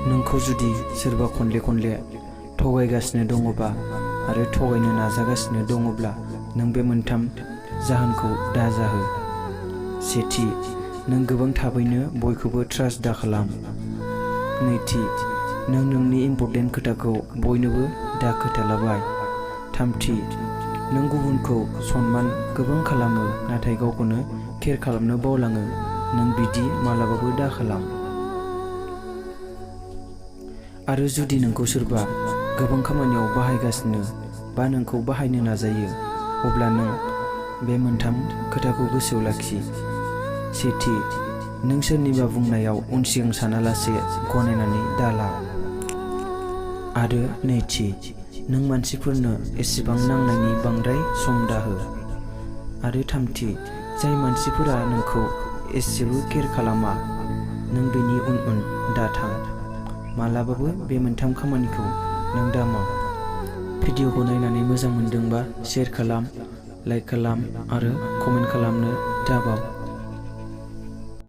नोंखौ जुदि सोरबा खनले थगायगासिनो दङबा आरो थगायनो नाजागासिनो दङब्ला नों बे मोनथाम जाहोनखौ दाजाहो। सेथि, नों गोबां थाबैनो बयखौबो ट्रास्ट दाखालाम। नैथि, नों नोंनि इम्पर्टेन्ट खोथाखौ बयनोबो दा खोथालाबाय। थामथि, नों गुबुनखौ सनमान गोबां खालामो नाथाय गावखौनो केयार खालामनो बावलाङो। नों बिदि मालाबाबो दाखालाम। आरो जुदि नोंखौ सोरबा गोबां खामानियाव बाहायगासिनो बा नोंखौ बाहायनो नाजायो, अब्ला नों बे मोनथाम खोथाखौ गोसोआव लाखि। सेथि, नों सोरनिबा बुंनायाव उनसिगां सानालासे गनायनानै दाला। आरो नैथि, नों मानसिफोरनो एसेबां नांनायनि बांद्राय सम दाहो। आरो थामथि, जाय मानसिफोरा नोंखौ एसेबो केयार खालामा, नों बेनि उन दाथां। मालाबाबो बे मोनथाम खामानिखौ नों दामाव। भिडिअखौ नायनानै मोजां मोनदोंबा शेयार खालाम, लाइक खालाम आरो कमेन्ट खालामनो दाबाव।